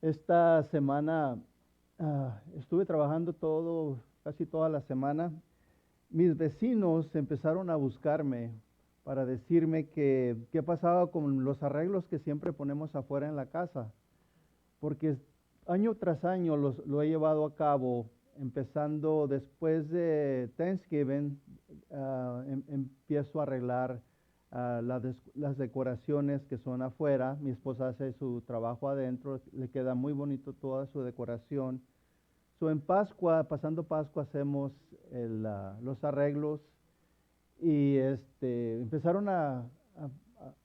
Esta semana estuve trabajando casi toda la semana. Mis vecinos empezaron a buscarme para decirme que qué pasaba con los arreglos que siempre ponemos afuera en la casa, porque año tras año lo he llevado a cabo, empezando después de Thanksgiving. Empiezo a arreglar las decoraciones que son afuera. Mi esposa hace su trabajo adentro, le queda muy bonito toda su decoración. En Pascua, pasando Pascua, hacemos los arreglos y empezaron a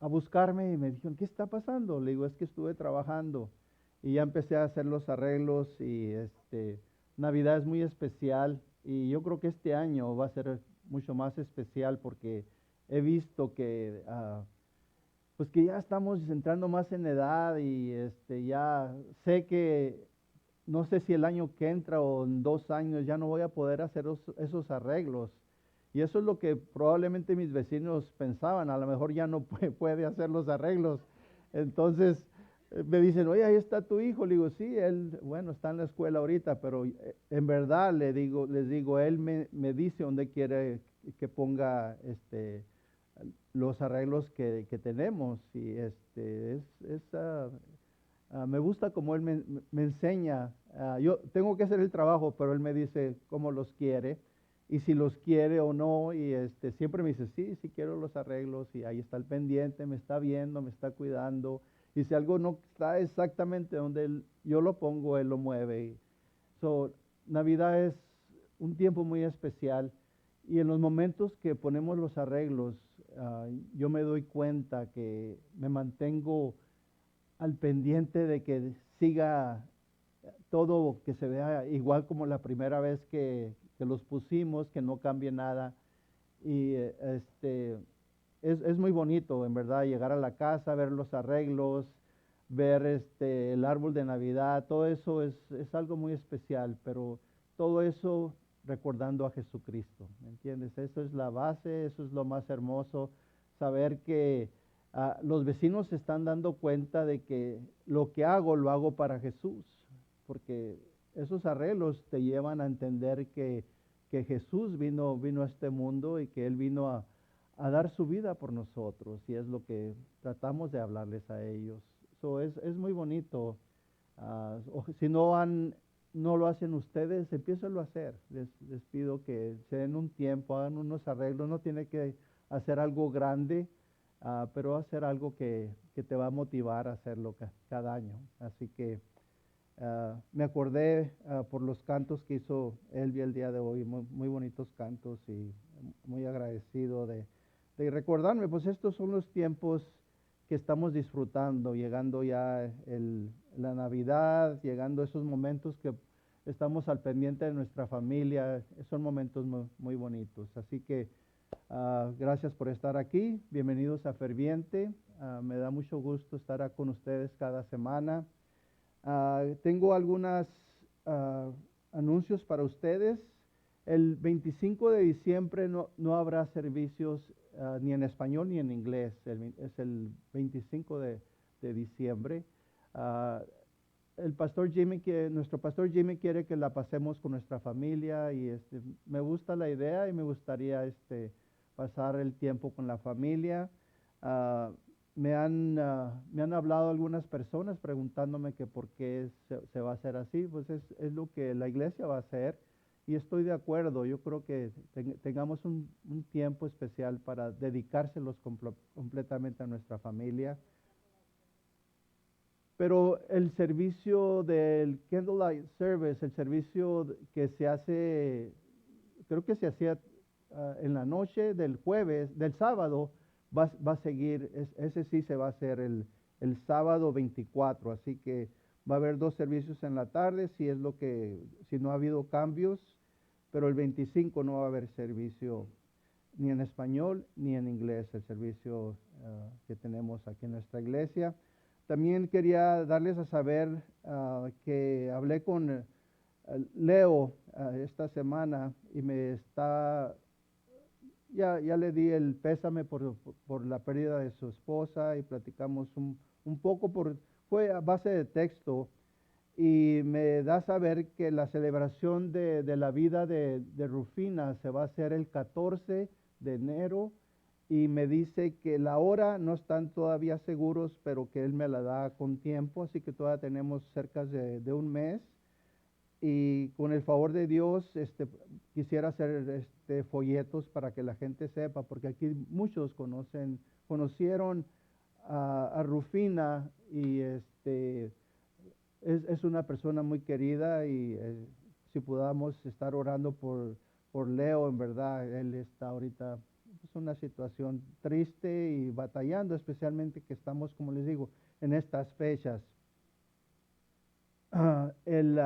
buscarme y me dijeron, ¿qué está pasando? Le digo, es que estuve trabajando y ya empecé a hacer los arreglos y Navidad es muy especial y yo creo que este año va a ser mucho más especial porque he visto que pues que ya estamos entrando más en edad y ya sé que no sé si el año que entra o en 2 años ya no voy a poder hacer esos arreglos. Y eso es lo que probablemente mis vecinos pensaban, a lo mejor ya no puede hacer los arreglos. Entonces me dicen, oye, ahí está tu hijo. Le digo, sí, él, bueno, está en la escuela ahorita, pero en verdad les digo, él me dice dónde quiere que ponga los arreglos que tenemos. Y me gusta como él me enseña. Yo tengo que hacer el trabajo, pero él me dice cómo los quiere y si los quiere o no. Y siempre me dice, sí, sí quiero los arreglos. Y ahí está el pendiente, me está viendo, me está cuidando. Y si algo no está exactamente donde yo lo pongo, él lo mueve. So, Navidad es un tiempo muy especial. Y en los momentos que ponemos los arreglos, yo me doy cuenta que me mantengo al pendiente de que siga todo, que se vea igual como la primera vez que los pusimos, que no cambie nada. Y es muy bonito, en verdad, llegar a la casa, ver los arreglos, ver el árbol de Navidad, todo eso es algo muy especial, pero todo eso recordando a Jesucristo, ¿me entiendes? Eso es la base, eso es lo más hermoso, saber que los vecinos se están dando cuenta de que lo que hago lo hago para Jesús, porque esos arreglos te llevan a entender que Jesús vino a este mundo y que Él vino a dar su vida por nosotros, y es lo que tratamos de hablarles a ellos. Es muy bonito. Si no lo hacen ustedes, empiécenlo a hacer. Les pido que se den un tiempo, hagan unos arreglos. No tiene que hacer algo grande, pero hacer algo que te va a motivar a hacerlo cada año. Así que me acordé por los cantos que hizo Elvia el día de hoy, muy, muy bonitos cantos, y muy agradecido de recordarme, pues estos son los tiempos que estamos disfrutando, llegando ya la Navidad, llegando esos momentos que estamos al pendiente de nuestra familia. Son momentos muy, muy bonitos. Así que gracias por estar aquí, bienvenidos a Ferviente. Me da mucho gusto estar con ustedes cada semana. Tengo algunos anuncios para ustedes. El 25 de diciembre no habrá servicios ni en español ni en inglés. Es el 25 de diciembre. Ah, nuestro pastor Jimmy quiere que la pasemos con nuestra familia, y me gusta la idea y me gustaría pasar el tiempo con la familia. Ah, me han hablado algunas personas preguntándome que por qué se va a hacer así. Pues es lo que la iglesia va a hacer, y estoy de acuerdo. Yo creo que tengamos un tiempo especial para dedicárselos completamente a nuestra familia. Pero el servicio del Candlelight Service, el servicio que se hace, creo que se hacía en la noche del jueves, del sábado, va a seguir. Ese sí se va a hacer el sábado 24. Así que va a haber dos servicios en la tarde, si no ha habido cambios, pero el 25 no va a haber servicio ni en español ni en inglés, el servicio que tenemos aquí en nuestra iglesia. También quería darles a saber que hablé con Leo esta semana, y ya le di el pésame por la pérdida de su esposa, y platicamos un poco, fue a base de texto. y me da a saber que la celebración de la vida de Rufina se va a hacer el 14 de enero y me dice que la hora no están todavía seguros, pero que él me la da con tiempo, así que todavía tenemos cerca de un mes. Y con el favor de Dios, quisiera hacer folletos para que la gente sepa, porque aquí muchos conocieron a Rufina y es una persona muy querida y si podamos estar orando por Leo, en verdad, él está ahorita, es una situación triste y batallando, especialmente que estamos, como les digo, en estas fechas. Ah, el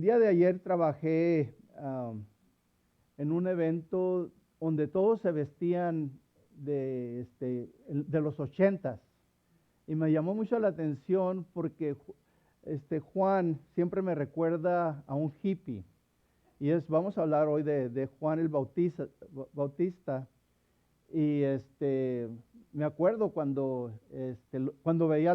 día de ayer trabajé en un evento donde todos se vestían de los 80s y me llamó mucho la atención porque Juan siempre me recuerda a un hippie y vamos a hablar hoy de Juan el Bautista y me acuerdo cuando veía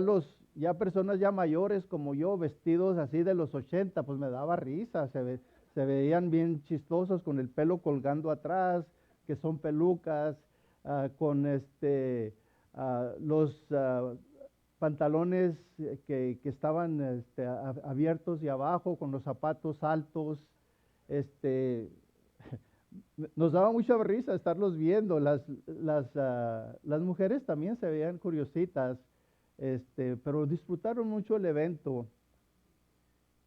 ya personas ya mayores como yo, vestidos así de los 80, pues me daba risa, se veían bien chistosos con el pelo colgando atrás, que son pelucas, con los pantalones que estaban abiertos y abajo, con los zapatos altos, este, nos daba mucha risa estarlos viendo. Las mujeres también se veían curiositas, pero disfrutaron mucho el evento.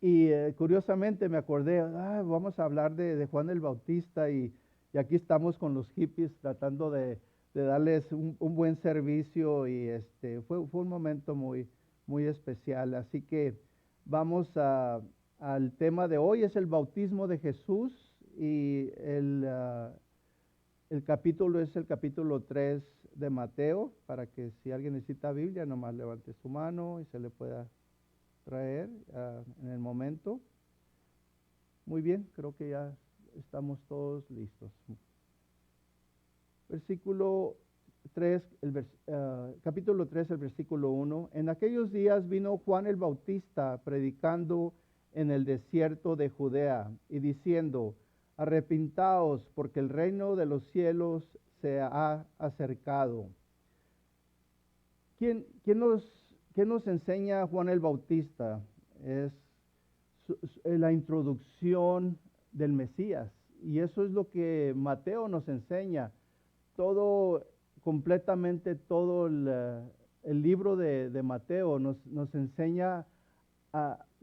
Y curiosamente me acordé, vamos a hablar de Juan el Bautista y aquí estamos con los hippies tratando de darles un buen servicio y fue un momento muy especial. Así que vamos al tema de hoy, es el bautismo de Jesús y el capítulo es el capítulo 3 de Mateo, para que si alguien necesita Biblia, nomás levante su mano y se le pueda traer en el momento. Muy bien, creo que ya estamos todos listos. Versículo 3, capítulo 3, el versículo 1. En aquellos días vino Juan el Bautista predicando en el desierto de Judea y diciendo, arrepintaos porque el reino de los cielos se ha acercado. ¿Quién nos enseña Juan el Bautista? Es la introducción del Mesías. Y eso es lo que Mateo nos enseña. Completamente todo el libro de Mateo nos enseña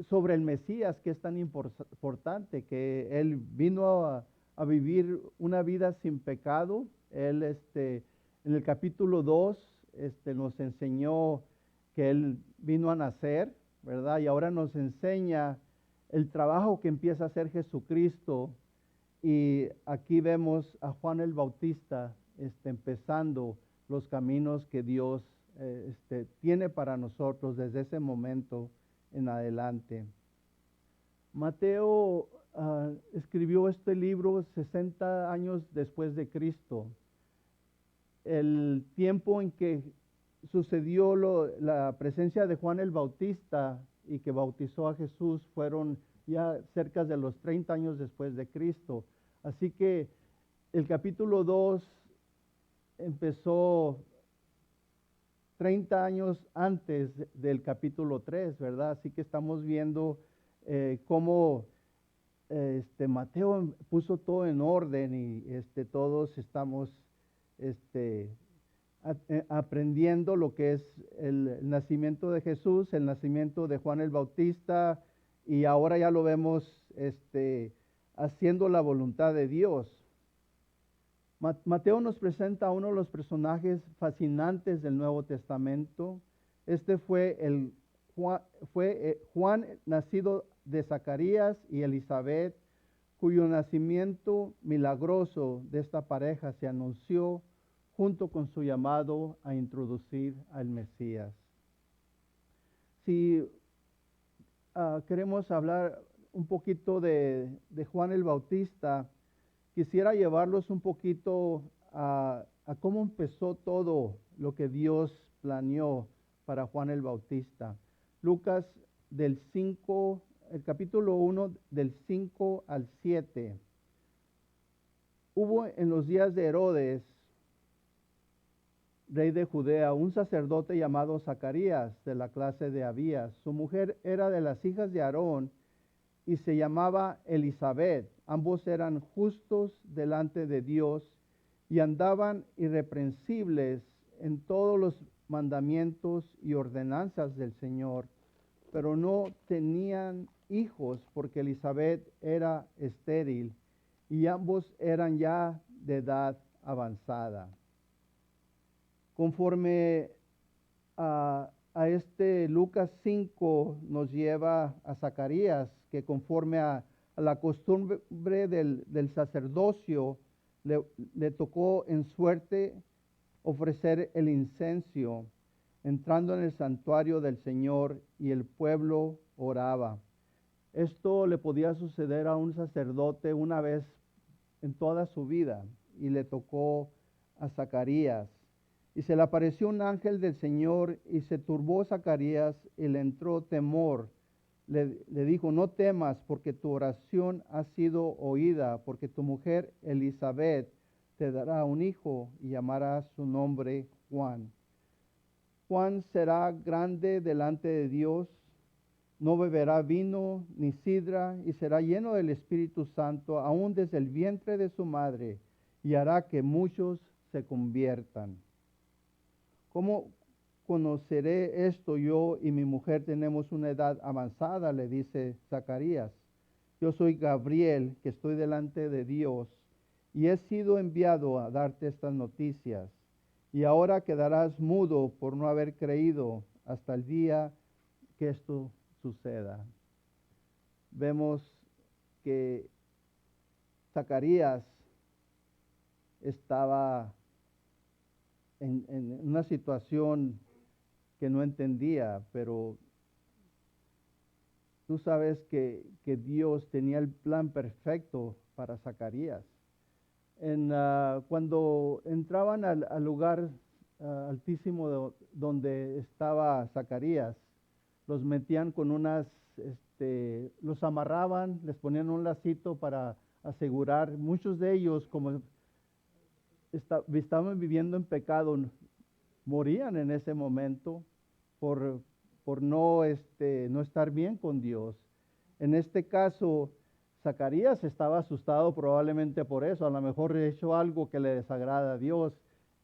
sobre el Mesías, que es tan importante, que él vino a vivir una vida sin pecado. Él, en el capítulo 2, nos enseñó que él vino a nacer, ¿verdad? Y ahora nos enseña el trabajo que empieza a hacer Jesucristo. Y aquí vemos a Juan el Bautista empezando los caminos que Dios tiene para nosotros desde ese momento en adelante. Mateo escribió este libro 60 años después de Cristo. El tiempo en que sucedió la presencia de Juan el Bautista y que bautizó a Jesús fueron ya cerca de los 30 años después de Cristo. Así que el capítulo 2 empezó 30 años antes del capítulo 3, ¿verdad? Así que estamos viendo cómo Mateo puso todo en orden y todos estamos aprendiendo lo que es el nacimiento de Jesús, el nacimiento de Juan el Bautista, y ahora ya lo vemos haciendo la voluntad de Dios. Mateo nos presenta a uno de los personajes fascinantes del Nuevo Testamento. Fue Juan, nacido de Zacarías y Elizabeth, cuyo nacimiento milagroso de esta pareja se anunció junto con su llamado a introducir al Mesías. Si queremos hablar un poquito de Juan el Bautista, quisiera llevarlos un poquito a cómo empezó todo lo que Dios planeó para Juan el Bautista. Lucas el capítulo 1 del 5 al 7. Hubo en los días de Herodes, rey de Judea, un sacerdote llamado Zacarías, de la clase de Abías. Su mujer era de las hijas de Aarón y se llamaba Elizabeth. Ambos eran justos delante de Dios y andaban irreprensibles en todos los mandamientos y ordenanzas del Señor, pero no tenían hijos porque Elizabeth era estéril y ambos eran ya de edad avanzada. Conforme a este Lucas 5 nos lleva a Zacarías, que conforme a la costumbre del sacerdocio, le tocó en suerte ofrecer el incenso, entrando en el santuario del Señor, y el pueblo oraba. Esto le podía suceder a un sacerdote una vez en toda su vida, y le tocó a Zacarías. Y se le apareció un ángel del Señor, y se turbó Zacarías, y le entró temor. Le dijo: no temas, porque tu oración ha sido oída, porque tu mujer Elizabeth te dará un hijo, y llamarás su nombre Juan. Juan será grande delante de Dios, no beberá vino ni sidra, y será lleno del Espíritu Santo, aún desde el vientre de su madre, y hará que muchos se conviertan. ¿Cómo conoceré esto? Yo y mi mujer tenemos una edad avanzada, le dice Zacarías. Yo soy Gabriel, que estoy delante de Dios, y he sido enviado a darte estas noticias. Y ahora quedarás mudo por no haber creído hasta el día que esto suceda. Vemos que Zacarías estaba en una situación que no entendía, pero tú sabes que Dios tenía el plan perfecto para Zacarías. Cuando entraban al lugar altísimo donde estaba Zacarías, los metían con los amarraban, les ponían un lacito para asegurar. Muchos de ellos, como estaban viviendo en pecado, morían en ese momento por no estar bien con Dios. En este caso, Zacarías estaba asustado probablemente por eso, a lo mejor he hecho algo que le desagrada a Dios,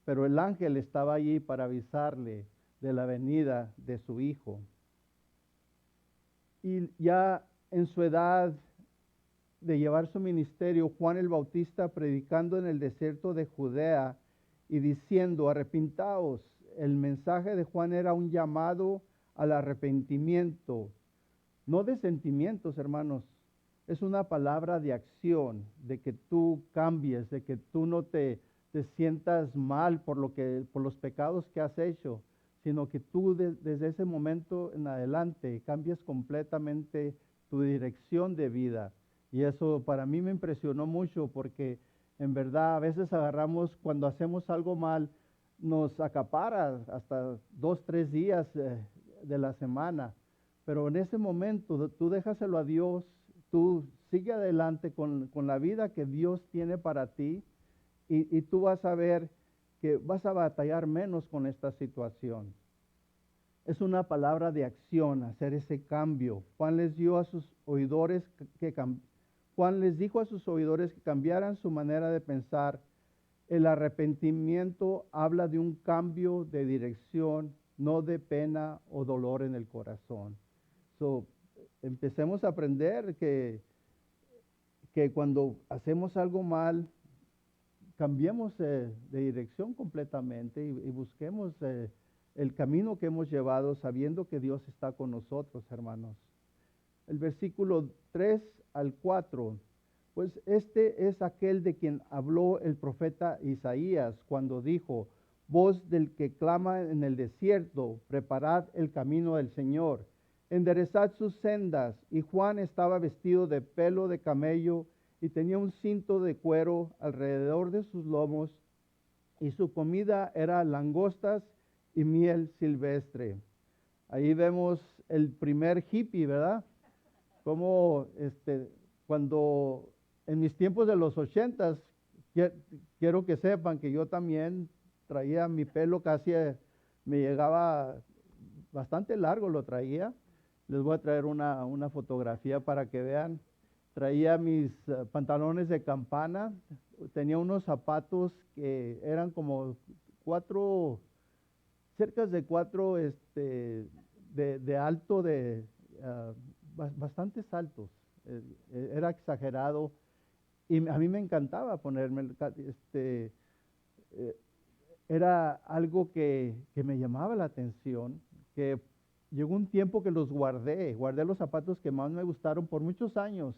pero el ángel estaba allí para avisarle de la venida de su hijo. Y ya en su edad de llevar su ministerio, Juan el Bautista predicando en el desierto de Judea y diciendo: arrepintaos. El mensaje de Juan era un llamado al arrepentimiento, no de sentimientos, hermanos. Es una palabra de acción, de que tú cambies, de que tú no te sientas mal por los pecados que has hecho, sino que tú desde ese momento en adelante cambies completamente tu dirección de vida. Y eso para mí me impresionó mucho, porque en verdad a veces agarramos, cuando hacemos algo mal, nos acapara hasta 2, 3 días de la semana. Pero en ese momento tú déjaselo a Dios, tú sigue adelante con la vida que Dios tiene para ti, y tú vas a ver que vas a batallar menos con esta situación. Es una palabra de acción, hacer ese cambio. Juan les dijo a sus oidores que cambiaran su manera de pensar. El arrepentimiento habla de un cambio de dirección, no de pena o dolor en el corazón. Empecemos a aprender que cuando hacemos algo mal, cambiemos de dirección completamente, y busquemos el camino que hemos llevado, sabiendo que Dios está con nosotros, hermanos. El versículo 3 al 4. Pues este es aquel de quien habló el profeta Isaías cuando dijo: voz del que clama en el desierto, preparad el camino del Señor, enderezad sus sendas. Y Juan estaba vestido de pelo de camello y tenía un cinto de cuero alrededor de sus lomos, y su comida era langostas y miel silvestre. Ahí vemos el primer hippie, ¿verdad? Como cuando en mis tiempos de los 80s, quiero que sepan que yo también traía mi pelo casi, me llegaba bastante largo, lo traía. Les voy a traer una fotografía para que vean. Traía mis pantalones de campana, tenía unos zapatos que eran como cerca de 4 de alto, bastantes altos. Era exagerado y a mí me encantaba ponerme, eh, era algo que me llamaba la atención, que llegó un tiempo que los guardé los zapatos que más me gustaron por muchos años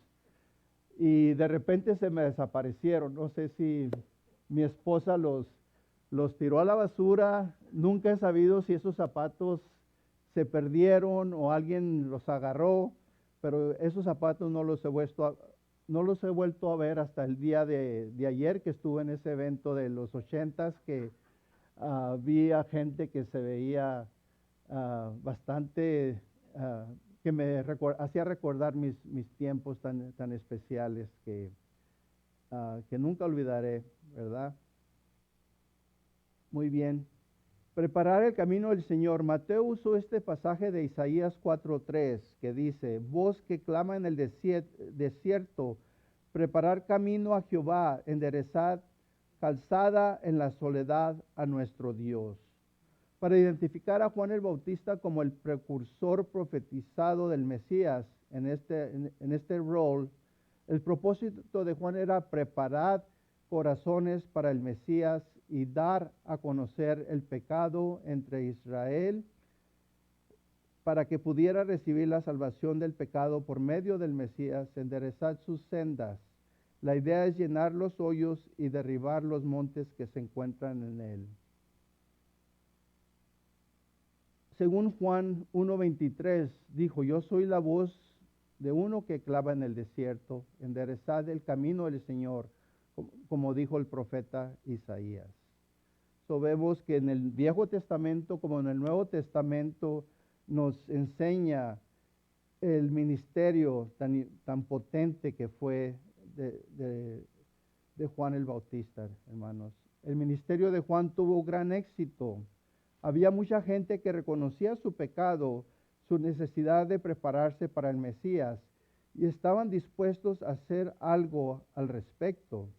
y de repente se me desaparecieron. No sé si mi esposa los tiró a la basura. Nunca he sabido si esos zapatos se perdieron o alguien los agarró, pero esos zapatos no los he vuelto a ver hasta el día de ayer que estuve en ese evento de los 80s, que vi a gente que se veía bastante, que me hacía recordar mis tiempos tan especiales que nunca olvidaré, ¿verdad? Muy bien. Preparar el camino del Señor. Mateo usó este pasaje de Isaías 4:3 que dice: voz que clama en el desierto, preparar camino a Jehová, enderezad calzada en la soledad a nuestro Dios. Para identificar a Juan el Bautista como el precursor profetizado del Mesías en este rol, el propósito de Juan era preparar corazones para el Mesías y dar a conocer el pecado entre Israel para que pudiera recibir la salvación del pecado por medio del Mesías, enderezar sus sendas. La idea es llenar los hoyos y derribar los montes que se encuentran en él. Según Juan 1:23, dijo: yo soy la voz de uno que clama en el desierto, enderezad el camino del Señor, como dijo el profeta Isaías. Vemos que en el Viejo Testamento como en el Nuevo Testamento nos enseña el ministerio tan potente que fue de Juan el Bautista, hermanos. El ministerio de Juan tuvo gran éxito. Había mucha gente que reconocía su pecado, su necesidad de prepararse para el Mesías, y estaban dispuestos a hacer algo al respecto.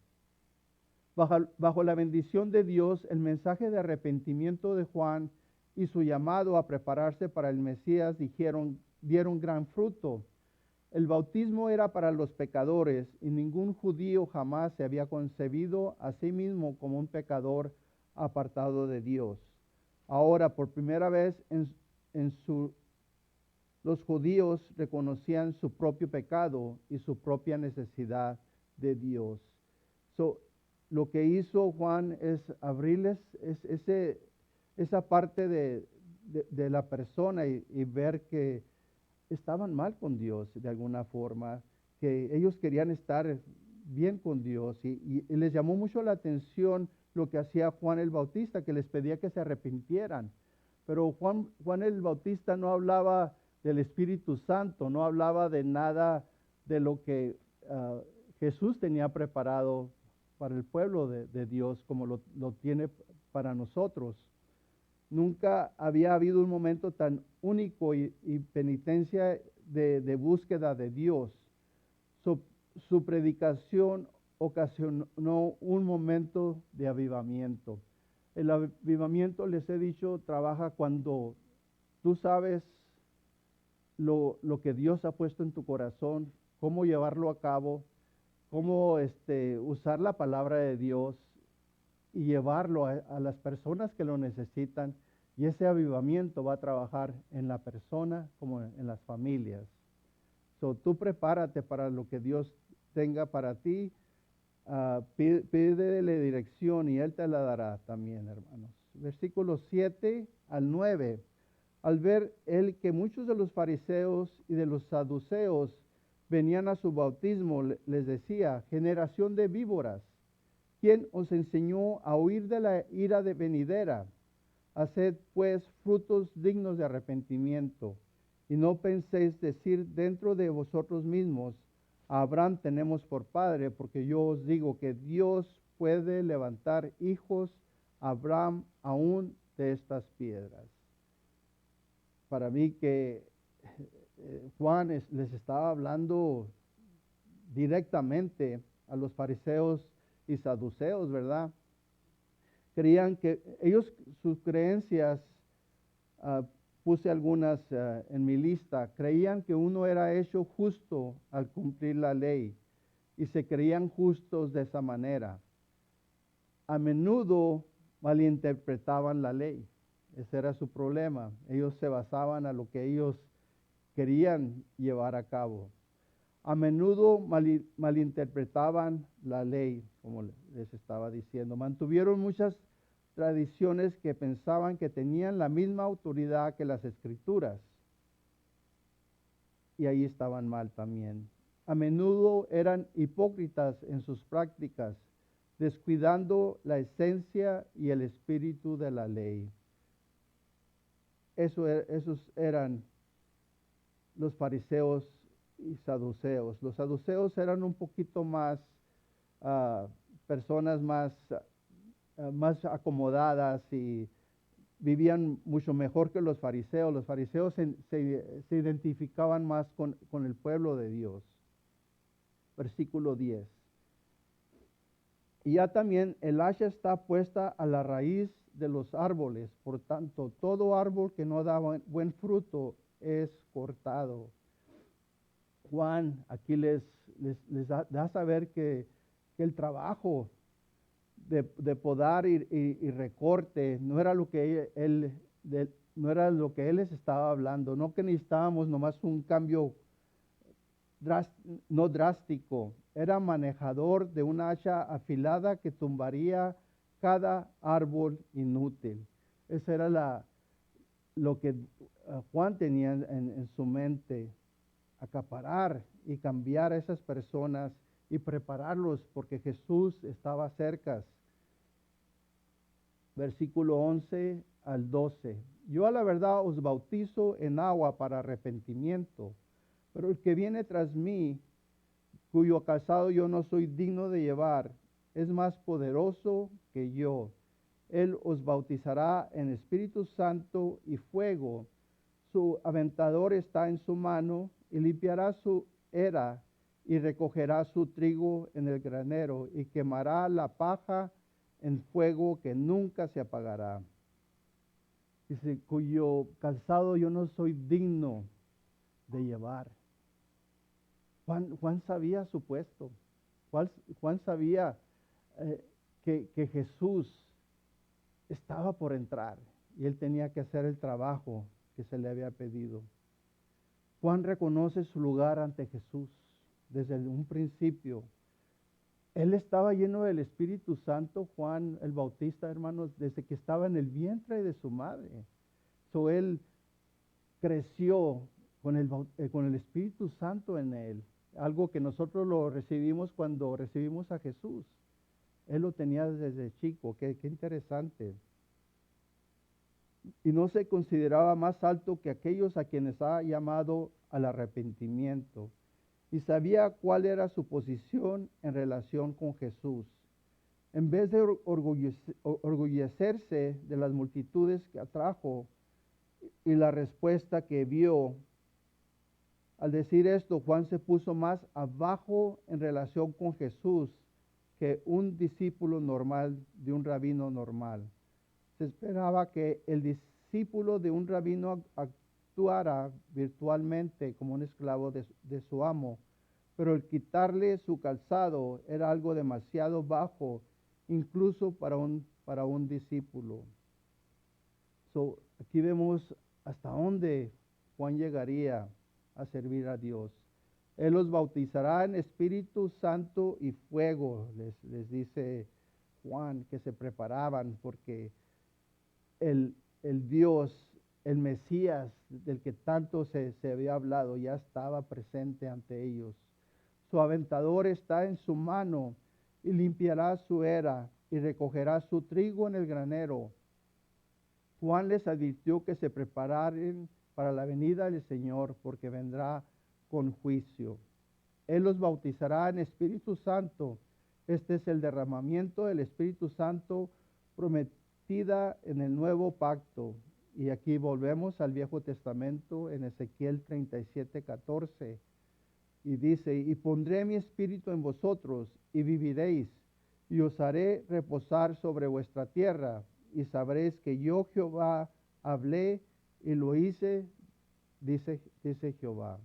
Bajo la bendición de Dios, el mensaje de arrepentimiento de Juan y su llamado a prepararse para el Mesías dieron gran fruto. El bautismo era para los pecadores y ningún judío jamás se había concebido a sí mismo como un pecador apartado de Dios. Ahora, por primera vez los judíos reconocían su propio pecado y su propia necesidad de Dios. Lo que hizo Juan es abrirles esa parte de la persona y ver que estaban mal con Dios de alguna forma, que ellos querían estar bien con Dios y les llamó mucho la atención lo que hacía Juan el Bautista, que les pedía que se arrepintieran. Pero Juan el Bautista no hablaba del Espíritu Santo, no hablaba de nada de lo que Jesús tenía preparado para el pueblo de Dios como lo tiene para nosotros. Nunca había habido un momento tan único y penitencia de búsqueda de Dios. Su predicación ocasionó un momento de avivamiento. El avivamiento, les he dicho, trabaja cuando tú sabes lo que Dios ha puesto en tu corazón, cómo llevarlo a cabo, cómo usar la palabra de Dios y llevarlo a las personas que lo necesitan. Y ese avivamiento va a trabajar en la persona como en las familias. Tú prepárate para lo que Dios tenga para ti. Pídele dirección y Él te la dará también, hermanos. Versículos 7 al 9. Al ver él que muchos de los fariseos y de los saduceos venían a su bautismo, les decía: generación de víboras, ¿quién os enseñó a huir de la ira venidera? Haced pues frutos dignos de arrepentimiento, y no penséis decir dentro de vosotros mismos, a Abraham tenemos por padre, porque yo os digo que Dios puede levantar hijos a Abraham aún de estas piedras. Para mí que Juan les estaba hablando directamente a los fariseos y saduceos, ¿verdad? Creían que ellos, sus creencias, puse algunas en mi lista, creían que uno era hecho justo al cumplir la ley y se creían justos de esa manera. A menudo malinterpretaban la ley. Ese era su problema. Ellos se basaban a lo que ellos querían llevar a cabo. A menudo malinterpretaban la ley, como les estaba diciendo. Mantuvieron muchas tradiciones que pensaban que tenían la misma autoridad que las escrituras. Y ahí estaban mal también. A menudo eran hipócritas en sus prácticas, descuidando la esencia y el espíritu de la ley. Esos eran los fariseos y saduceos. Los saduceos eran un poquito más personas más acomodadas y vivían mucho mejor que los fariseos. Los fariseos se identificaban más con el pueblo de Dios. Versículo 10. Y ya también el hacha está puesta a la raíz de los árboles. Por tanto, todo árbol que no da buen fruto es cortado. Juan aquí les da a saber que el trabajo de podar y recorte no era lo que no era lo que él les estaba hablando. No que necesitábamos nomás un cambio no drástico. Era manejador de una hacha afilada que tumbaría cada árbol inútil. Esa era lo que Juan tenía en su mente, acaparar y cambiar a esas personas y prepararlos porque Jesús estaba cerca. Versículo 11 al 12. Yo a la verdad os bautizo en agua para arrepentimiento, pero el que viene tras mí, cuyo calzado yo no soy digno de llevar, es más poderoso que yo. Él os bautizará en Espíritu Santo y fuego. Su aventador está en su mano y limpiará su era y recogerá su trigo en el granero y quemará la paja en fuego que nunca se apagará. Dice, cuyo calzado yo no soy digno de llevar. Juan sabía su puesto. Juan sabía que Jesús estaba por entrar y él tenía que hacer el trabajo que se le había pedido. Juan reconoce su lugar ante Jesús desde un principio. Él estaba lleno del Espíritu Santo, Juan el Bautista, hermanos, desde que estaba en el vientre de su madre. Él creció con el Espíritu Santo en él, algo que nosotros lo recibimos cuando recibimos a Jesús. Él lo tenía desde chico, qué interesante. Y no se consideraba más alto que aquellos a quienes ha llamado al arrepentimiento. Y sabía cuál era su posición en relación con Jesús. En vez de orgullecerse de las multitudes que atrajo y la respuesta que vio, al decir esto, Juan se puso más abajo en relación con Jesús que un discípulo normal de un rabino normal. Se esperaba que el discípulo de un rabino actuara virtualmente como un esclavo de su amo, pero el quitarle su calzado era algo demasiado bajo, incluso para un discípulo. Aquí vemos hasta dónde Juan llegaría a servir a Dios. Él los bautizará en Espíritu Santo y fuego, les dice Juan, que se preparaban porque el Dios, el Mesías del que tanto se había hablado, ya estaba presente ante ellos. Su aventador está en su mano y limpiará su era y recogerá su trigo en el granero. Juan les advirtió que se prepararan para la venida del Señor, porque vendrá con juicio. Él los bautizará en Espíritu Santo. Este es el derramamiento del Espíritu Santo prometida en el nuevo pacto. Y aquí volvemos al Viejo Testamento en Ezequiel 37:14. Y dice, y pondré mi espíritu en vosotros y viviréis, y os haré reposar sobre vuestra tierra, y sabréis que yo Jehová hablé y lo hice, dice Jehová.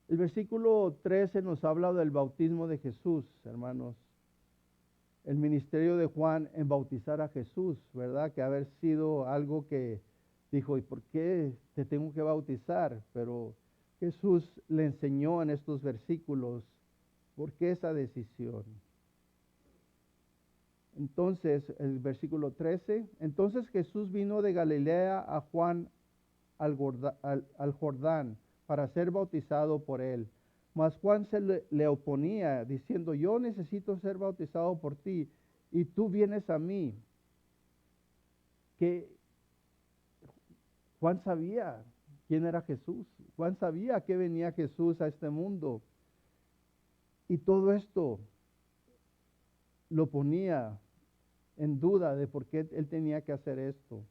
El versículo 13 nos habla del bautismo de Jesús, hermanos. El ministerio de Juan en bautizar a Jesús, ¿verdad? Que haber sido algo que dijo, ¿y por qué te tengo que bautizar? Pero Jesús le enseñó en estos versículos por qué esa decisión. Entonces, el versículo 13, entonces Jesús vino de Galilea a Juan al Jordán para ser bautizado por él. Mas Juan le oponía, diciendo, yo necesito ser bautizado por ti, y tú vienes a mí. Que Juan sabía quién era Jesús. Juan sabía que venía Jesús a este mundo. Y todo esto lo ponía en duda de por qué él tenía que hacer esto.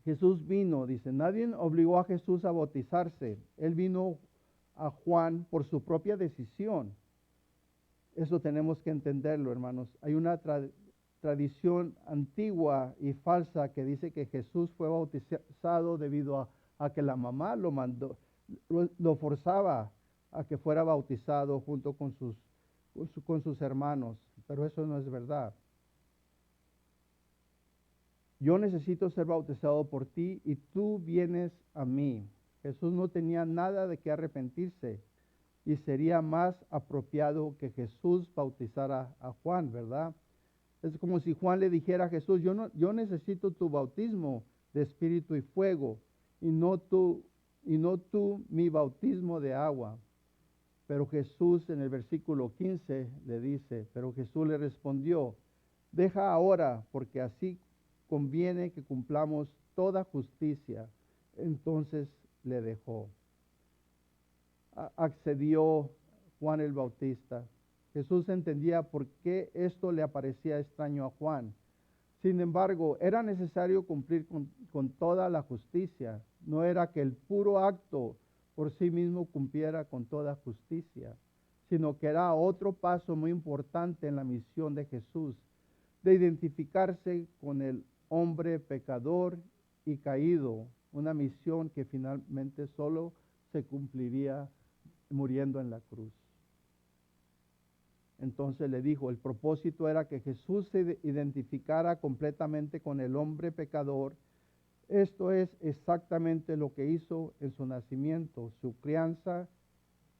Jesús vino, dice, nadie obligó a Jesús a bautizarse. Él vino a Juan por su propia decisión. Eso tenemos que entenderlo, hermanos. Hay una tradición antigua y falsa que dice que Jesús fue bautizado debido a que la mamá lo mandó, lo forzaba a que fuera bautizado junto con sus hermanos. Pero eso no es verdad. Yo necesito ser bautizado por ti y tú vienes a mí. Jesús no tenía nada de qué arrepentirse y sería más apropiado que Jesús bautizara a Juan, ¿verdad? Es como si Juan le dijera a Jesús, yo necesito tu bautismo de espíritu y fuego y no tú mi bautismo de agua. Pero Jesús en el versículo 15 le dice, pero Jesús le respondió, deja ahora, porque así conviene que cumplamos toda justicia. Entonces le dejó. Accedió Juan el Bautista. Jesús entendía por qué esto le parecía extraño a Juan. Sin embargo, era necesario cumplir con toda la justicia. No era que el puro acto por sí mismo cumpliera con toda justicia, sino que era otro paso muy importante en la misión de Jesús, de identificarse con el hombre pecador y caído, una misión que finalmente solo se cumpliría muriendo en la cruz. Entonces le dijo, el propósito era que Jesús se identificara completamente con el hombre pecador. Esto es exactamente lo que hizo en su nacimiento, su crianza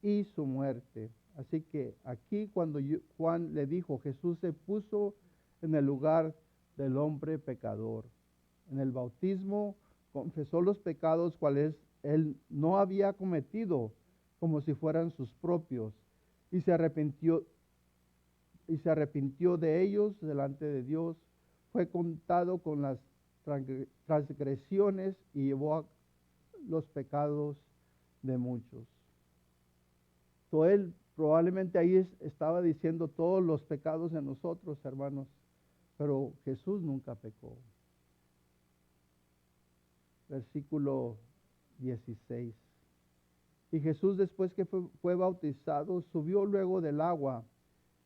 y su muerte. Así que aquí cuando Juan le dijo, Jesús se puso en el lugar del hombre pecador. En el bautismo confesó los pecados cuales él no había cometido como si fueran sus propios y se arrepintió de ellos delante de Dios. Fue contado con las transgresiones y llevó los pecados de muchos. Entonces, él probablemente ahí estaba diciendo todos los pecados de nosotros, hermanos, pero Jesús nunca pecó. Versículo 16. Y Jesús, después que fue bautizado, subió luego del agua,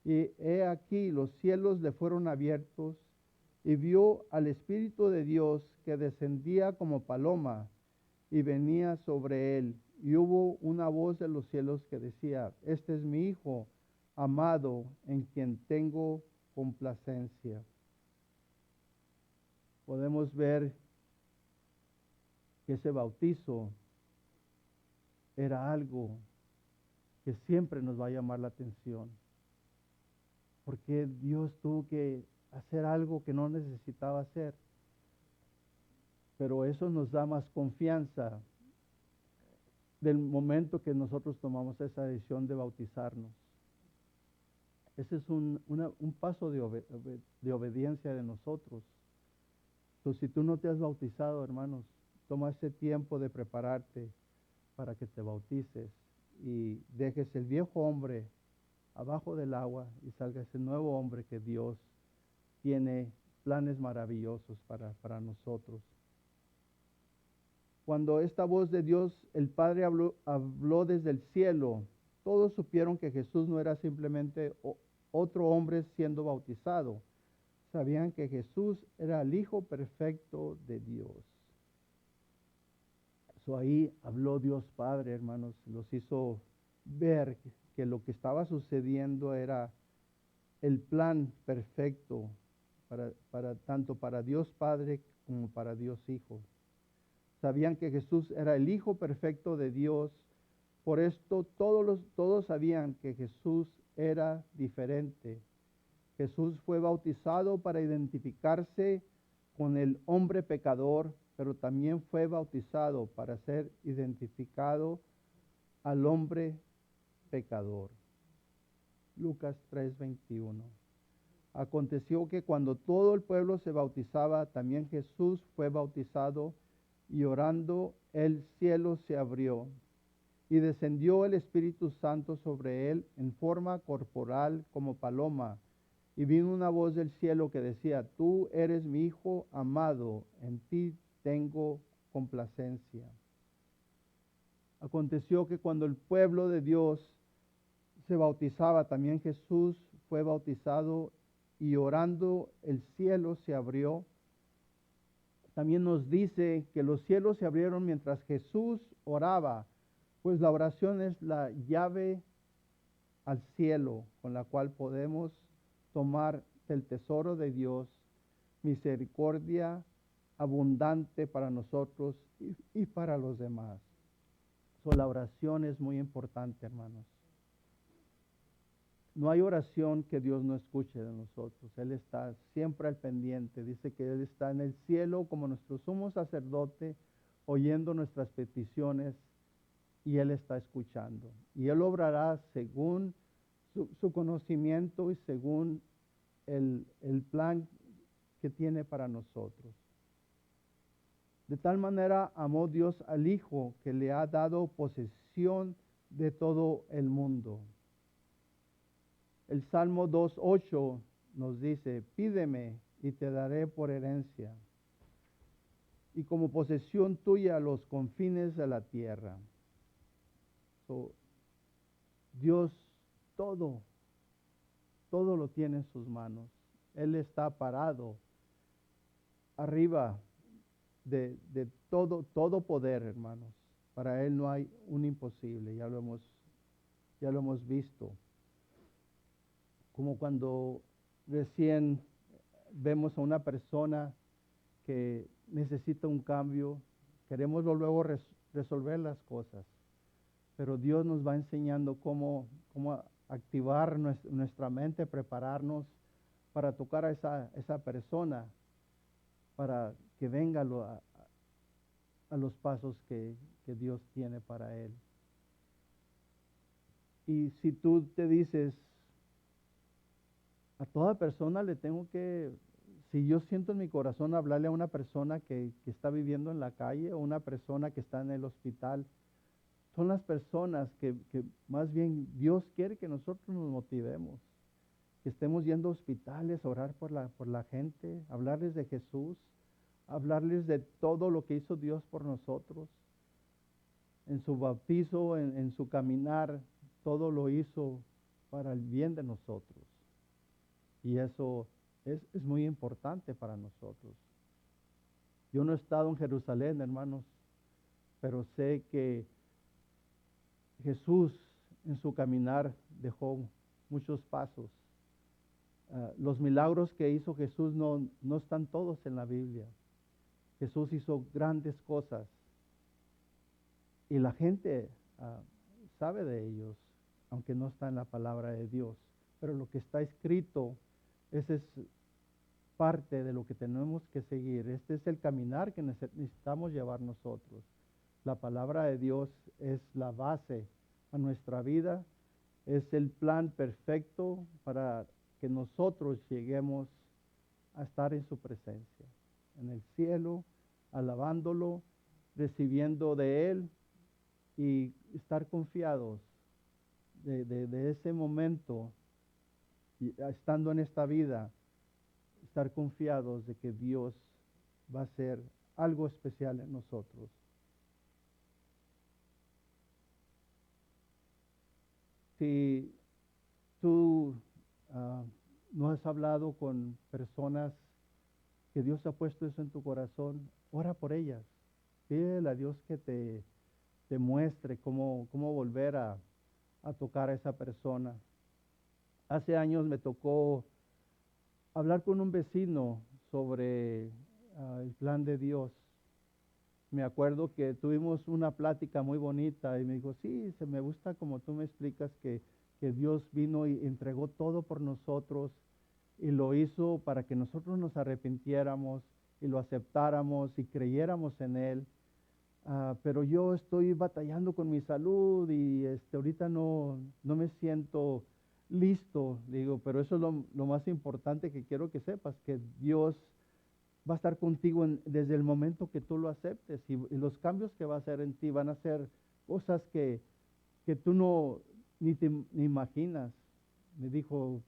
y he aquí los cielos le fueron abiertos, y vio al Espíritu de Dios que descendía como paloma y venía sobre él. Y hubo una voz de los cielos que decía, este es mi Hijo amado, en quien tengo complacencia. Podemos ver que ese bautizo era algo que siempre nos va a llamar la atención, porque Dios tuvo que hacer algo que no necesitaba hacer, pero eso nos da más confianza del momento que nosotros tomamos esa decisión de bautizarnos. Ese es un paso de obediencia de nosotros. Si tú no te has bautizado, hermanos, toma ese tiempo de prepararte para que te bautices y dejes el viejo hombre abajo del agua y salga ese nuevo hombre que Dios tiene planes maravillosos para nosotros. Cuando esta voz de Dios, el Padre, habló desde el cielo, todos supieron que Jesús no era simplemente otro hombre siendo bautizado. Sabían que Jesús era el Hijo perfecto de Dios. Ahí habló Dios Padre, hermanos, los hizo ver que lo que estaba sucediendo era el plan perfecto tanto para Dios Padre como para Dios Hijo. Sabían que Jesús era el Hijo perfecto de Dios. Por esto todos sabían que Jesús era diferente. Jesús fue bautizado para identificarse con el hombre pecador, pero también fue bautizado para ser identificado al hombre pecador. Lucas 3:21. Aconteció que cuando todo el pueblo se bautizaba, también Jesús fue bautizado, y orando el cielo se abrió, y descendió el Espíritu Santo sobre él en forma corporal como paloma, y vino una voz del cielo que decía: Tú eres mi Hijo amado, en ti tengo complacencia. Aconteció que cuando el pueblo de Dios se bautizaba, también Jesús fue bautizado, y orando el cielo se abrió. También nos dice que los cielos se abrieron mientras Jesús oraba, pues la oración es la llave al cielo con la cual podemos tomar el tesoro de Dios, misericordia abundante para nosotros y para los demás. La oración es muy importante, hermanos. No hay oración que Dios no escuche de nosotros. Él está siempre al pendiente. Dice que Él está en el cielo como nuestro sumo sacerdote, oyendo nuestras peticiones, y Él está escuchando. Y Él obrará según su conocimiento y según el plan que tiene para nosotros. De tal manera amó Dios al Hijo, que le ha dado posesión de todo el mundo. El Salmo 2:8 nos dice: Pídeme y te daré por herencia, y como posesión tuya los confines de la tierra. Dios todo lo tiene en sus manos. Él está parado arriba de todo poder, hermanos. Para Él no hay un imposible, ya lo hemos visto. Como cuando recién vemos a una persona que necesita un cambio, queremos luego resolver las cosas, pero Dios nos va enseñando cómo activar nuestra mente, prepararnos para tocar a esa persona, para que venga a los pasos que Dios tiene para él. Y si tú te dices: a toda persona le tengo que, si yo siento en mi corazón hablarle a una persona que está viviendo en la calle, o una persona que está en el hospital, son las personas que más bien Dios quiere que nosotros nos motivemos, que estemos yendo a hospitales, a orar por la gente, hablarles de Jesús, hablarles de todo lo que hizo Dios por nosotros. En su bautizo, en su caminar, todo lo hizo para el bien de nosotros. Y eso es muy importante para nosotros. Yo no he estado en Jerusalén, hermanos, pero sé que Jesús en su caminar dejó muchos pasos. Los milagros que hizo Jesús no están todos en la Biblia. Jesús hizo grandes cosas y la gente sabe de ellos, aunque no está en la palabra de Dios. Pero lo que está escrito, ese es parte de lo que tenemos que seguir. Este es el caminar que necesitamos llevar nosotros. La palabra de Dios es la base a nuestra vida, es el plan perfecto para que nosotros lleguemos a estar en su presencia. en el cielo, alabándolo, recibiendo de Él y estar confiados de ese momento, y estando en esta vida, estar confiados de que Dios va a hacer algo especial en nosotros. Si tú no has hablado con personas que Dios ha puesto eso en tu corazón, ora por ellas. Pídele a Dios que te muestre cómo volver a tocar a esa persona. Hace años me tocó hablar con un vecino sobre el plan de Dios. Me acuerdo que tuvimos una plática muy bonita y me dijo, sí, se me gusta como tú me explicas que Dios vino y entregó todo por nosotros y lo hizo para que nosotros nos arrepintiéramos y lo aceptáramos y creyéramos en Él. Pero yo estoy batallando con mi salud y ahorita no me siento listo, digo, pero eso es lo más importante que quiero que sepas, que Dios va a estar contigo desde el momento que tú lo aceptes y los cambios que va a hacer en ti van a ser cosas que tú ni imaginas. Me dijo,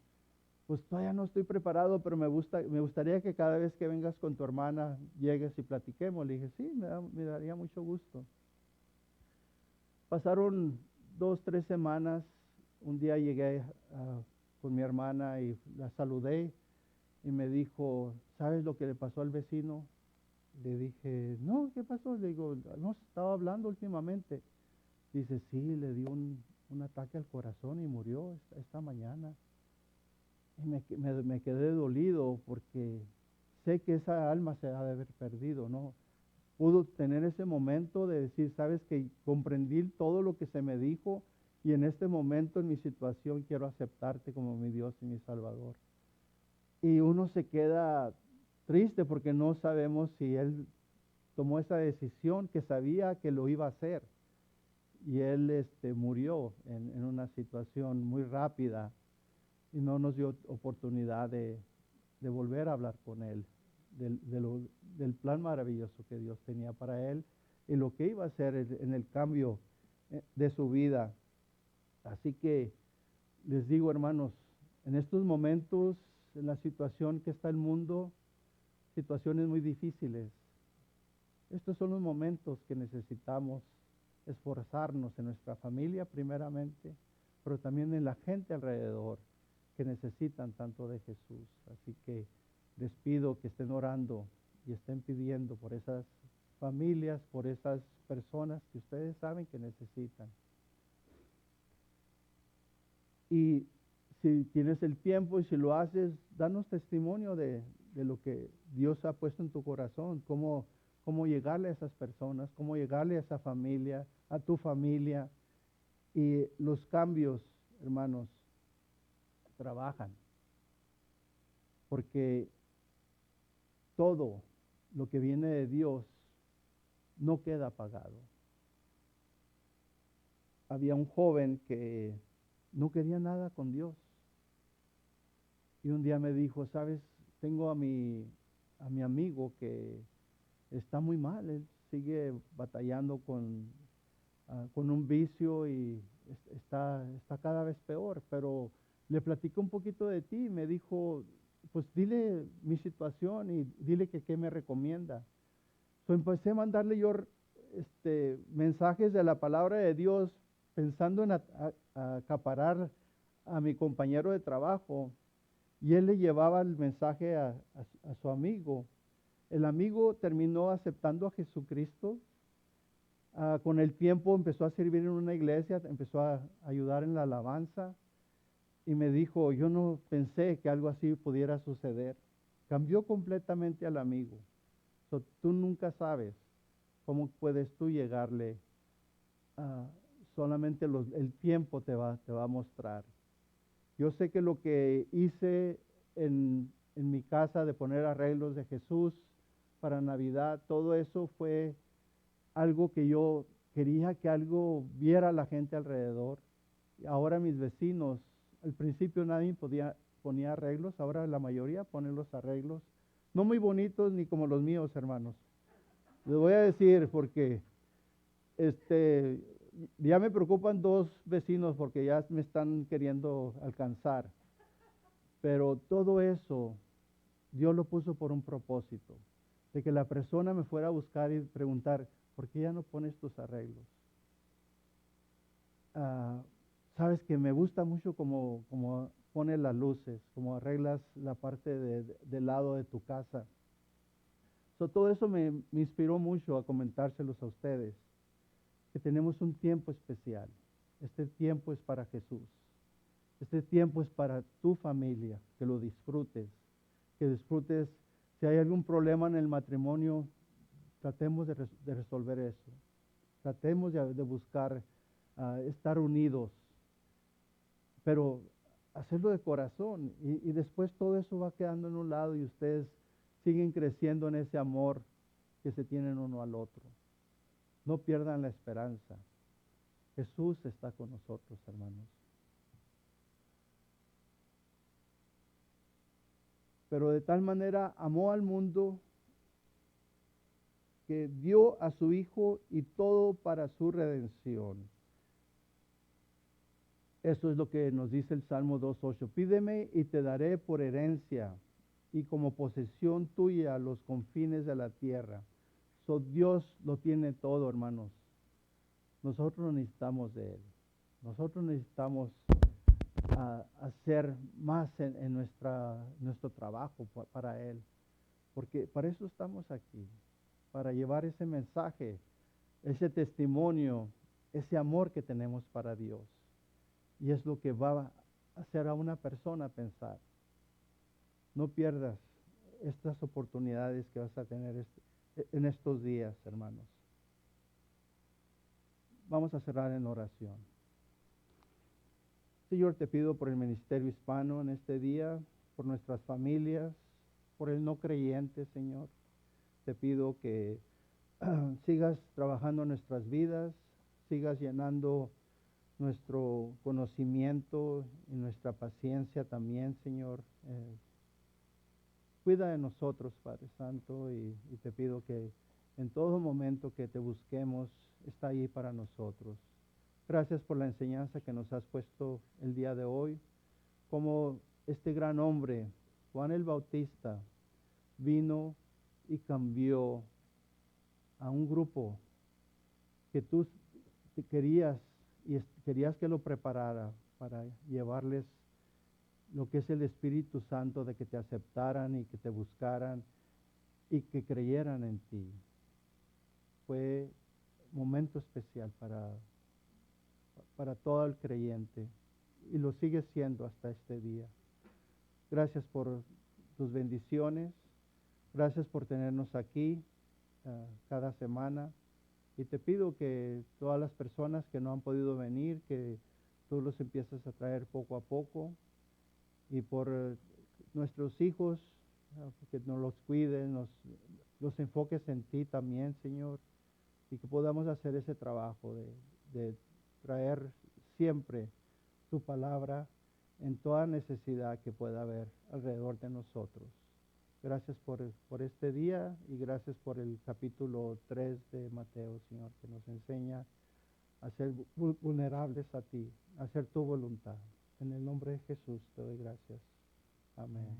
pues todavía no estoy preparado, pero me gustaría que cada vez que vengas con tu hermana llegues y platiquemos. Le dije, sí, me daría mucho gusto. Pasaron 2, 3 semanas. Un día llegué con mi hermana y la saludé y me dijo, ¿sabes lo que le pasó al vecino? Le dije, no, ¿qué pasó? Le digo, no, estaba hablando últimamente. Dice, sí, le dio un ataque al corazón y murió esta mañana. Y me quedé dolido porque sé que esa alma se ha de haber perdido, ¿no? Pudo tener ese momento de decir, sabes que comprendí todo lo que se me dijo y en este momento en mi situación quiero aceptarte como mi Dios y mi Salvador. Y uno se queda triste porque no sabemos si él tomó esa decisión que sabía que lo iba a hacer. Y él murió en una situación muy rápida y no nos dio oportunidad de volver a hablar con él, del plan maravilloso que Dios tenía para él y lo que iba a hacer en el cambio de su vida. Así que les digo, hermanos, en estos momentos, en la situación que está el mundo, situaciones muy difíciles, estos son los momentos que necesitamos esforzarnos en nuestra familia primeramente, pero también en la gente alrededor que necesitan tanto de Jesús. Así que les pido que estén orando y estén pidiendo por esas familias, por esas personas que ustedes saben que necesitan. Y si tienes el tiempo y si lo haces, danos testimonio de lo que Dios ha puesto en tu corazón, cómo llegarle a esas personas, cómo llegarle a esa familia, a tu familia. Y los cambios, hermanos, trabajan, porque todo lo que viene de Dios no queda apagado. Había un joven que no quería nada con Dios. Y un día me dijo, sabes, tengo a mi amigo que está muy mal, él sigue batallando con un vicio y está cada vez peor, pero le platicé un poquito de ti y me dijo, pues dile mi situación y dile que qué me recomienda. Empecé a mandarle yo mensajes de la palabra de Dios pensando en acaparar a mi compañero de trabajo y él le llevaba el mensaje a su amigo. El amigo terminó aceptando a Jesucristo. Con el tiempo empezó a servir en una iglesia, empezó a ayudar en la alabanza y me dijo, yo no pensé que algo así pudiera suceder. Cambió completamente al amigo. Tú nunca sabes cómo puedes tú llegarle. Solamente el tiempo te va a mostrar. Yo sé que lo que hice en mi casa de poner arreglos de Jesús para Navidad, todo eso fue algo que yo quería que algo viera la gente alrededor. Y ahora mis vecinos, al principio nadie ponía arreglos, ahora la mayoría ponen los arreglos No muy bonitos ni como los míos, hermanos. Les voy a decir porque este, ya me preocupan dos vecinos porque ya me están queriendo alcanzar. Pero todo eso Dios lo puso por un propósito, de que la persona me fuera a buscar y preguntar, ¿por qué ya no pones tus arreglos? Ah, sabes que me gusta mucho como pones las luces, como arreglas la parte del lado de tu casa. Todo eso me inspiró mucho a comentárselos a ustedes, que tenemos un tiempo especial. Este tiempo es para Jesús. Este tiempo es para tu familia, que lo disfrutes, que disfrutes. Si hay algún problema en el matrimonio, tratemos de resolver eso. Tratemos de buscar estar unidos, pero hacerlo de corazón. Y después todo eso va quedando en un lado y ustedes siguen creciendo en ese amor que se tienen uno al otro. No pierdan la esperanza. Jesús está con nosotros, hermanos. Pero de tal manera amó al mundo que dio a su Hijo y todo para su redención. Eso es lo que nos dice el Salmo 2.8. Pídeme y te daré por herencia y como posesión tuya los confines de la tierra. Dios lo tiene todo, hermanos. Nosotros necesitamos de Él. Nosotros necesitamos hacer más en nuestro trabajo para Él. Porque para eso estamos aquí, para llevar ese mensaje, ese testimonio, ese amor que tenemos para Dios. Y es lo que va a hacer a una persona pensar. No pierdas estas oportunidades que vas a tener en estos días, hermanos. Vamos a cerrar en oración. Señor, te pido por el ministerio hispano en este día, por nuestras familias, por el no creyente, Señor. Te pido que sigas trabajando en nuestras vidas, sigas llenando nuestro conocimiento y nuestra paciencia también, Señor. Cuida de nosotros, Padre Santo, y te pido que en todo momento que te busquemos, está ahí para nosotros. Gracias por la enseñanza que nos has puesto el día de hoy, como este gran hombre, Juan el Bautista, vino y cambió a un grupo que tú te querías y querías que lo preparara para llevarles lo que es el Espíritu Santo, de que te aceptaran y que te buscaran y que creyeran en ti. Fue un momento especial para todo el creyente y lo sigue siendo hasta este día. Gracias por tus bendiciones, gracias por tenernos aquí cada semana y te pido que todas las personas que no han podido venir, que tú los empieces a traer poco a poco y por nuestros hijos, que nos los cuiden, los enfoques en ti también, Señor, y que podamos hacer ese trabajo de traer siempre tu palabra en toda necesidad que pueda haber alrededor de nosotros. Gracias por este día y gracias por el capítulo 3 de Mateo, Señor, que nos enseña a ser vulnerables a ti, a hacer tu voluntad. En el nombre de Jesús te doy gracias. Amén.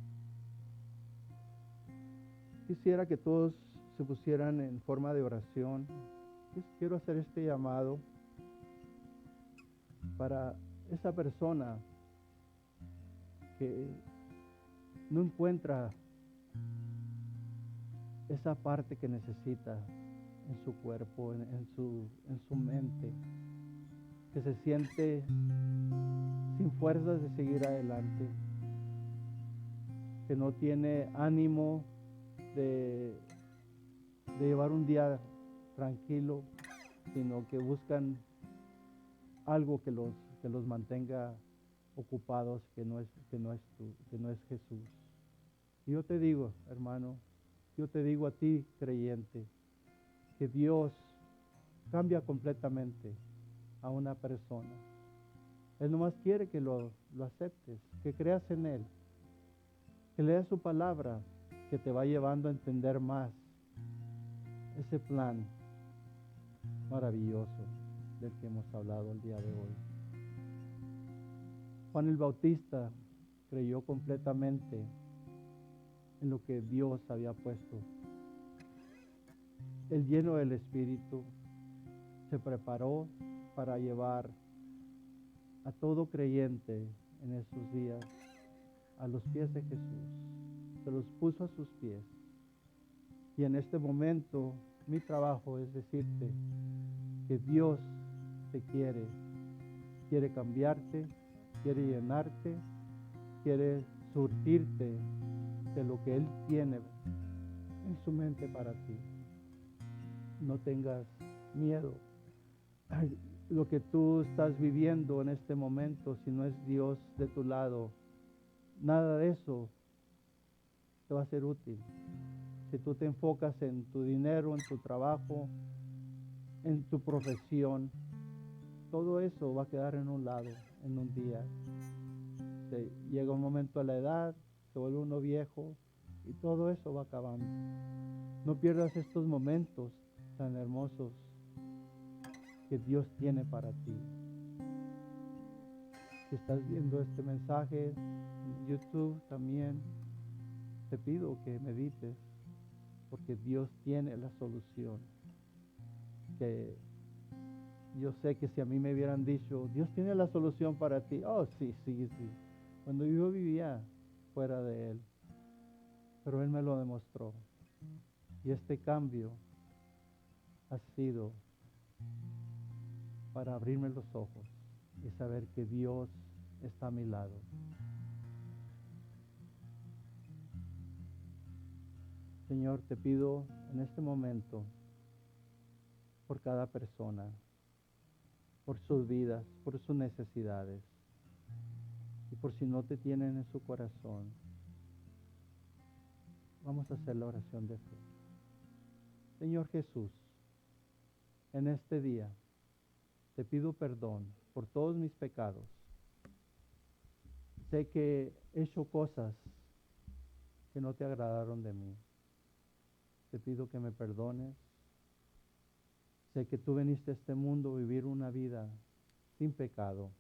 Quisiera que todos se pusieran en forma de oración. Quiero hacer este llamado para esa persona que no encuentra esa parte que necesita en su cuerpo, en su mente, que se siente sin fuerzas de seguir adelante, que no tiene ánimo de llevar un día tranquilo, sino que buscan algo que los mantenga ocupados, que no es Jesús. Y yo te digo, hermano, yo te digo a ti, creyente, que Dios cambia completamente a una persona. Él nomás quiere que lo aceptes, que creas en Él, que leas su palabra que te va llevando a entender más ese plan maravilloso del que hemos hablado el día de hoy. Juan el Bautista creyó completamente en lo que Dios había puesto. El lleno del Espíritu se preparó para llevar a todo creyente en esos días a los pies de Jesús. Se los puso a sus pies. Y en este momento mi trabajo es decirte que Dios te quiere cambiarte, quiere llenarte, quiere surtirte de lo que Él tiene en su mente para ti. No tengas miedo. Lo que tú estás viviendo en este momento, si no es Dios de tu lado, nada de eso te va a ser útil. Si tú te enfocas en tu dinero, en tu trabajo, en tu profesión, todo eso va a quedar en un lado, en un día. Llega un momento a la edad, se vuelve uno viejo y todo eso va acabando. No pierdas estos momentos tan hermosos que Dios tiene para ti. Si estás viendo este mensaje en YouTube también, te pido que medites, porque Dios tiene la solución. Que yo sé que si a mí me hubieran dicho, Dios tiene la solución para ti, oh sí. Cuando yo vivía fuera de Él, pero Él me lo demostró. Y este cambio ha sido para abrirme los ojos y saber que Dios está a mi lado. Señor, te pido en este momento por cada persona, por sus vidas, por sus necesidades, y por si no te tienen en su corazón, vamos a hacer la oración de fe. Señor Jesús, en este día te pido perdón por todos mis pecados. Sé que he hecho cosas que no te agradaron de mí. Te pido que me perdones. Sé que tú viniste a este mundo a vivir una vida sin pecado.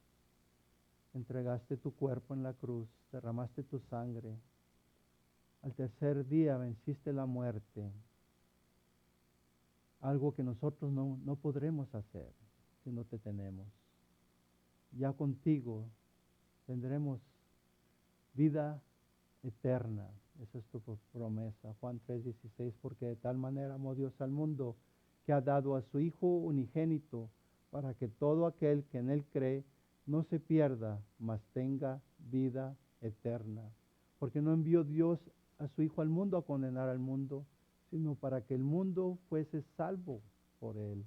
Entregaste tu cuerpo en la cruz, derramaste tu sangre. Al tercer día venciste la muerte. Algo que nosotros no podremos hacer si no te tenemos. Ya contigo tendremos vida eterna. Esa es tu promesa. Juan 3:16, porque de tal manera amó Dios al mundo que ha dado a su Hijo unigénito para que todo aquel que en Él cree no se pierda, mas tenga vida eterna. Porque no envió Dios a su Hijo al mundo a condenar al mundo, sino para que el mundo fuese salvo por Él.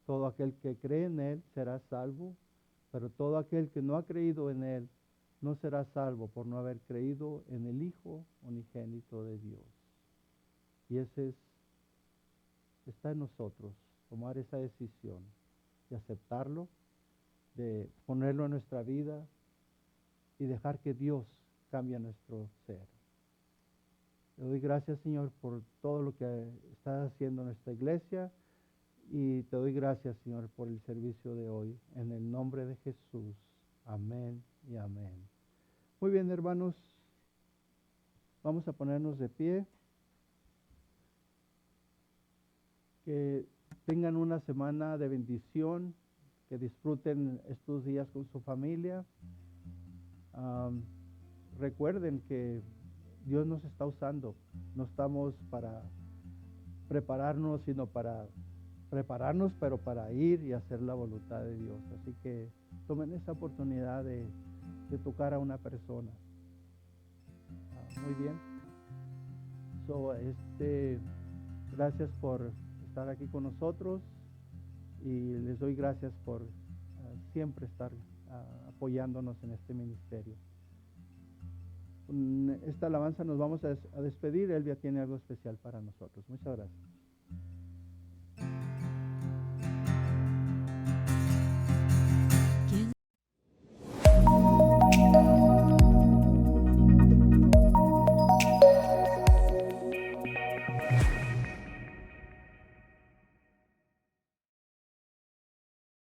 Todo aquel que cree en Él será salvo, pero todo aquel que no ha creído en Él no será salvo por no haber creído en el Hijo unigénito de Dios. Y está en nosotros tomar esa decisión de aceptarlo, de ponerlo en nuestra vida y dejar que Dios cambie nuestro ser. Le doy gracias, Señor, por todo lo que está haciendo nuestra iglesia, y te doy gracias, Señor, por el servicio de hoy. En el nombre de Jesús. Amén y amén. Muy bien, hermanos. Vamos a ponernos de pie. Que tengan una semana de bendición. Que disfruten estos días con su familia. Recuerden que Dios nos está usando. No estamos para prepararnos, sino para prepararnos, pero para ir y hacer la voluntad de Dios. Así que tomen esa oportunidad de tocar a una persona. Muy bien. Gracias por estar aquí con nosotros, y les doy gracias por siempre estar apoyándonos en este ministerio. Con esta alabanza nos vamos a despedir. Elvia tiene algo especial para nosotros. Muchas gracias.